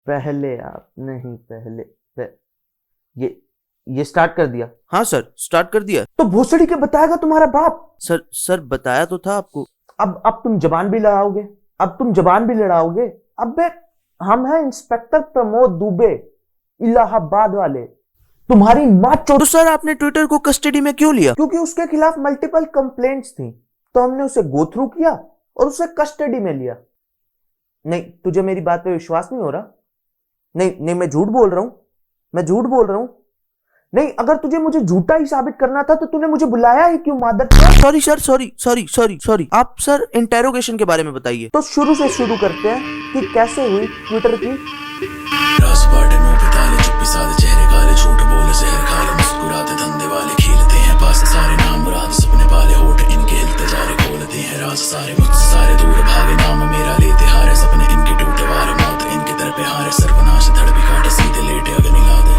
पहले आप नहीं पहले ये स्टार्ट कर दिया? हाँ सर, स्टार्ट कर दिया। तो भोसड़ी के बताएगा तुम्हारा बाप। सर बताया तो था आपको। अब तुम जबान भी लड़ाओगे? अबे हम हैं इंस्पेक्टर प्रमोद दुबे, इलाहाबाद वाले। तुम्हारी माँ तो सर आपने ट्विटर को कस्टडी में क्यों लिया? क्योंकि उसके खिलाफ मल्टीपल कंप्लेंट्स थी, तो हमने उसे गो थ्रू किया और उसे कस्टडी में लिया। नहीं, तुझे मेरी बात पे विश्वास नहीं हो रहा? नहीं, मैं झूठ बोल रहा हूं। नहीं, अगर तुझे मुझे झूठा ही साबित करना था तो तूने मुझे बुलाया ही क्यों मादर? Sorry sir, sorry. आप सर इंटेरोगेशन के बारे में बताइए। तो शुरू से शुरू करते हैं कि कैसे हुई ट्विटर की। चेहरे काले, झूठ बोले जहर खाले, मुस्कुराते धंधे वाले खीलते हैं पास सारे नाम मुराद, सपने पाले होठ इनके हिलते जा रहे, खोलते हैं राज सारे, मुझसे सारे दूर भागे, नाम मेरा लेते हारे, सपने इनके टूटे वारे, मौत इनके दर पे हारे, सर्वनाश धड़ भी काटे, सीधे लेटे अगर निला दे।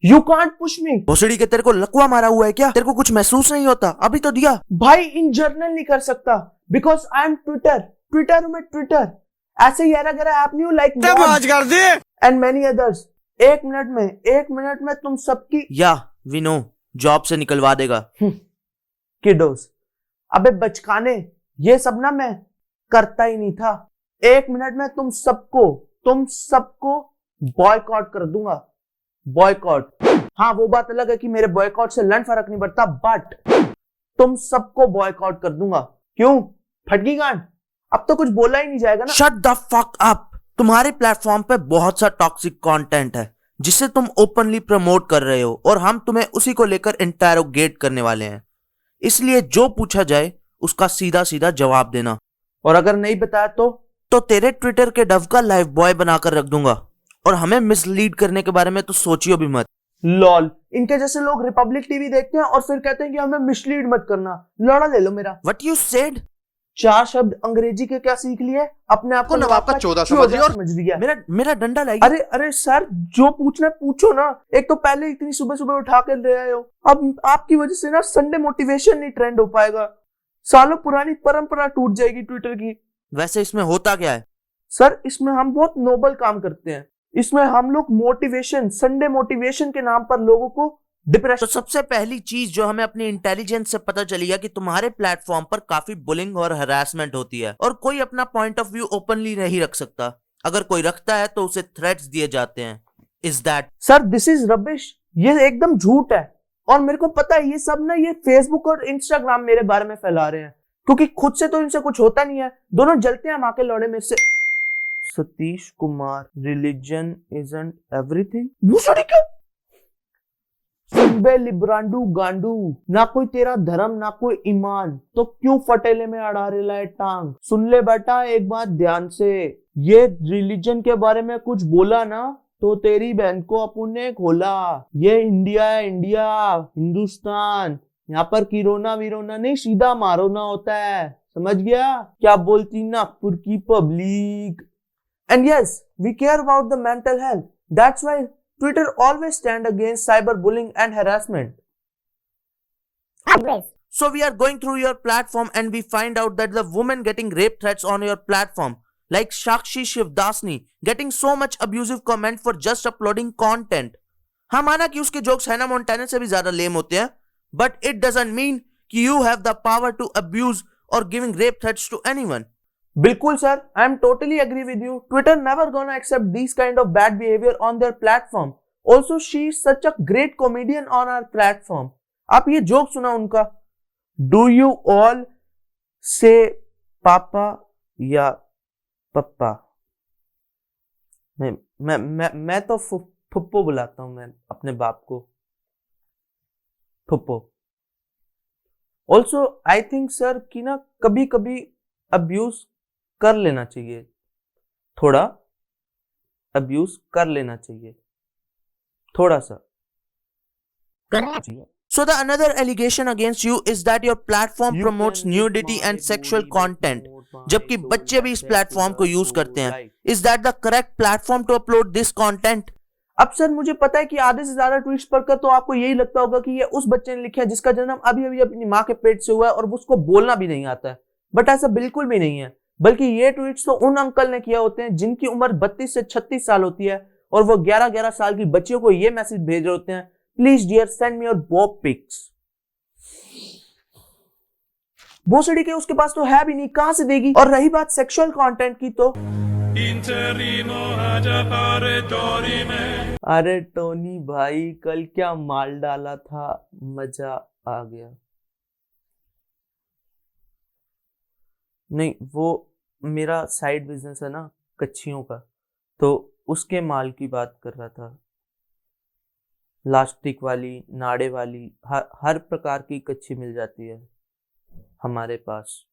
You can't push me। भोसड़ी के तेरे को लकवा मारा हुआ है क्या? तेरे को कुछ महसूस नहीं होता? अभी तो दिया। भाई इन जर्नल नहीं कर सकता बिकॉज आई एम ट्विटर में ट्विटर ऐसे ही ऐरा गैरा ऐप नहीं हूं लाइक कर दे एंड मेनी अदर्स। एक मिनट में तुम सबकी या वी नो जॉब से निकलवा देगा। किडोस, अबे बचकाने, ये सब ना मैं करता ही नहीं था। 1 मिनट में तुम सबको बॉयकॉट कर दूंगा। बॉयकॉट, हाँ वो बात अलग है कि मेरे बॉयकॉट से लन फर्क नहीं पड़ता, बट तुम सबको बॉयकॉट कर दूंगा। क्यों? फटकी गांड, अब तो कुछ बोला ही नहीं जाएगा ना। Shut the fuck up. तुम्हारे प्लेटफॉर्म पे बहुत सा टॉक्सिक कंटेंट है जिसे तुम ओपनली प्रमोट कर रहे हो और हम तुम्हें उसी को लेकर इंटेरोगेट करने वाले हैं। इसलिए जो पूछा जाए उसका सीधा सीधा जवाब देना, और अगर नहीं बताया तो तेरे ट्विटर के डव का लाइव बॉय बनाकर रख दूंगा। और हमें मिसलीड करने के बारे में तो सोचियो भी मत। लॉल, इनके जैसे लोग रिपब्लिक टीवी देखते हैं और फिर कहते हैं कि हमें मिसलीड मत करना। लौड़ा ले लो मेरा। What you said? 4 शब्द अंग्रेजी के क्या सीख लिए? अपने आप को नवाब का 14 समझ लिया। मेरा डंडा लाइए। अरे सर, जो पूछना है पूछो ना। एक तो पहले इतनी सुबह उठा कर ले आए हो, अब आपकी वजह से ना संडे मोटिवेशन नहीं ट्रेंड हो पाएगा। सालों पुरानी परंपरा टूट जाएगी ट्विटर की। वैसे इसमें होता क्या है? सर इसमें हम बहुत नोबल काम करते हैं। इसमें हम लोग मोटिवेशन, संडे मोटिवेशन के नाम पर लोगों को डिप्रेशन। तो सबसे पहली चीज जो हमें अपनी इंटेलिजेंस से पता चली है कि तुम्हारे प्लेटफॉर्म पर काफी बुलिंग और हरासमेंट होती है और कोई अपना पॉइंट ऑफ व्यू ओपनली नहीं रख सकता। अगर कोई रखता है तो उसे थ्रेट्स दिए जाते हैं। Is that? Sir this is rubbish, ये एकदम झूठ है। और मेरे को पता है ये सब ना, ये फेसबुक और इंस्टाग्राम मेरे बारे में फैला रहे हैं, क्योंकि खुद से तो इनसे कुछ होता नहीं है। दोनों जलते हैं माँ के लौड़े में से। Satish Kumar, religion isn't everything. भूसड़ी क्या? सुनबे लिब्रांडू गांडू, ना कोई तेरा धर्म ना कोई ईमान, तो क्यों फटेले में अड़ा रेला है टांग। सुन ले बेटा एक बात ध्यान से, ये रिलीजन के बारे में कुछ बोला ना तो तेरी बहन को अपन ने खोला। ये इंडिया है, इंडिया हिंदुस्तान, यहाँ पर किरोना विरोना नहीं, सीधा मारोना होता है, समझ गया? क्या बोलती नागपुर की public. And yes, we care about the mental health. That's why Twitter always stand against cyberbullying and harassment. Always. So we are going through your platform and we find out that the woman getting rape threats on your platform, like Shakshi Shivdasni, getting so much abusive comment for just uploading content. हाँ माना कि उसके jokes Hannah Montana से भी ज्यादा लेम होते हैं, but it doesn't mean कि you have the power to abuse or giving rape threats to anyone. बिल्कुल sir, I am totally agree with you. Twitter never gonna accept these kind of bad behavior on their platform. Also, she is such a great comedian on our platform. आप ये joke सुना उनका, Do you all say पापा या पप्पा? मैं तो फुप्पो बुलाता हूं, मैं अपने बाप को फुप्पो। Also, I think सर कि ना कभी कभी अब्यूज कर लेना चाहिए, थोड़ा अब्यूज कर लेना चाहिए, थोड़ा सा करना चाहिए। So the another allegation against you is that your platform promotes nudity and sexual content, जबकि बच्चे भी इस प्लेटफॉर्म को यूज करते हैं। Is that the correct platform to upload this content? अब सर मुझे पता है कि आधे से ज्यादा ट्वीट्स पढ़कर तो आपको यही लगता होगा कि ये उस बच्चे ने लिखा है जिसका जन्म अभी अभी अपनी माँ के पेट से हुआ है और उसको बोलना भी नहीं आता है, बट ऐसा बिल्कुल भी नहीं है। बल्कि ये ट्वीट्स तो उन अंकल ने किया होते हैं जिनकी उम्र 32 से 36 साल होती है और वो 11-11 साल की बच्चियों को ये मैसेज भेज रहे होते हैं, please dear send me your boob pics. भोसड़ी के उसके पास तो है भी नहीं, कहां से देगी। और रही बात सेक्सुअल कंटेंट की तो अरे टोनी भाई कल क्या माल डाला था, मजा आ गया। नहीं वो मेरा साइड बिजनेस है ना कच्छियों का, तो उसके माल की बात कर रहा था। लास्टिक वाली, नाड़े वाली, हर प्रकार की कच्छी मिल जाती है हमारे पास,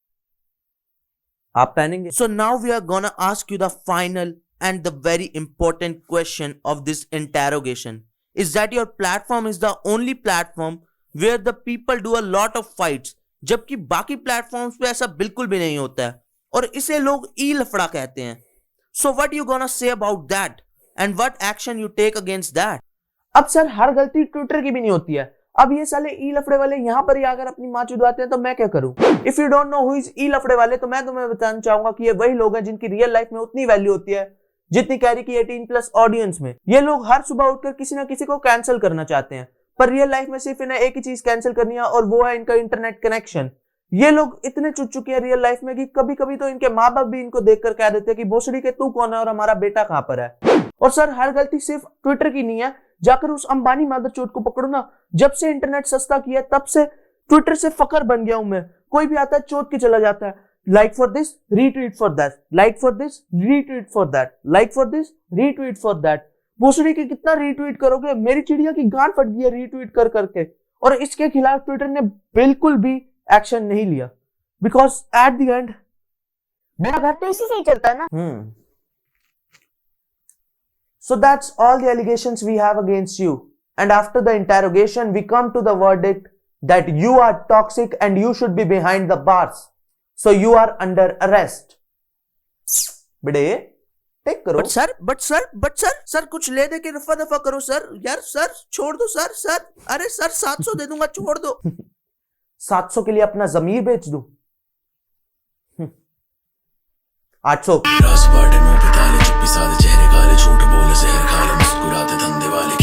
आप पहनेंगे। So now we are gonna ask you the final and the very important question of this interrogation. Is that your platform is the only platform where the people do a lot of fights, जबकि बाकी platforms पे ऐसा बिल्कुल भी नहीं होता है और इसे लोग ई लफड़ा कहते हैं। So what you gonna say about that and what action you take against that? अब सर हर गलती ट्विटर की भी नहीं होती है। अब ये साले ई लफड़े वाले यहाँ पर ही आकर अपनी माँ चुदवाते हैं तो मैं क्या करूं। If you don't know who is ई लफड़े वाले तो मैं तुम्हें बताना चाहूंगा कि ये वही लोग हैं जिनकी रियल लाइफ में उतनी वैल्यू होती है जितनी कैरी की 18+ ऑडियंस में। ये लोग हर सुबह उठकर किसी ना किसी को कैंसिल करना चाहते हैं, पर रियल लाइफ में सिर्फ इन्हें एक ही चीज कैंसिल करनी है और वो है इनका इंटरनेट कनेक्शन। ये लोग इतने चुट चुके हैं रियल लाइफ में कि कभी कभी तो इनके माँ बाप भी इनको देखकर कह देते हैं कि भोसड़ी के तू कौन है और हमारा बेटा कहां पर है। और सर हर गलती सिर्फ ट्विटर की नहीं है, जाकर उस अंबानी मादरचोद को पकड़ो ना। जब से इंटरनेट सस्ता किया तब से ट्विटर से फकर बन गया हूं मैं। कोई भी आता है चोद के चला जाता है, like for this retweet for that, like for this retweet for that, like for this retweet for that. भोसड़ी की कितना रीट्वीट करोगे, मेरी चिड़िया की गांड फट गई है रीट्वीट कर करके। और इसके खिलाफ ट्विटर ने बिल्कुल भी एक्शन नहीं लिया, बिकॉज एट द एंड मेरा घर तो इसी से ही चलता है ना। So that's all the allegations we have against you. And after the interrogation, we come to the verdict that you are toxic and you should be behind the bars. So you are under arrest. बड़े take करो। But sir कुछ ले दे के रफा दफा करो sir. यार sir छोड़ दो सर। अरे सर 700 दे दूंगा, छोड़ दो। 700 के लिए अपना जमीर बेच दूं? 800। रास बाटे मुंह पे ताले, चुप्पी साधे चेहरे काले, झूठ बोले जहर खा ले, मुस्कुराते धंधे वाले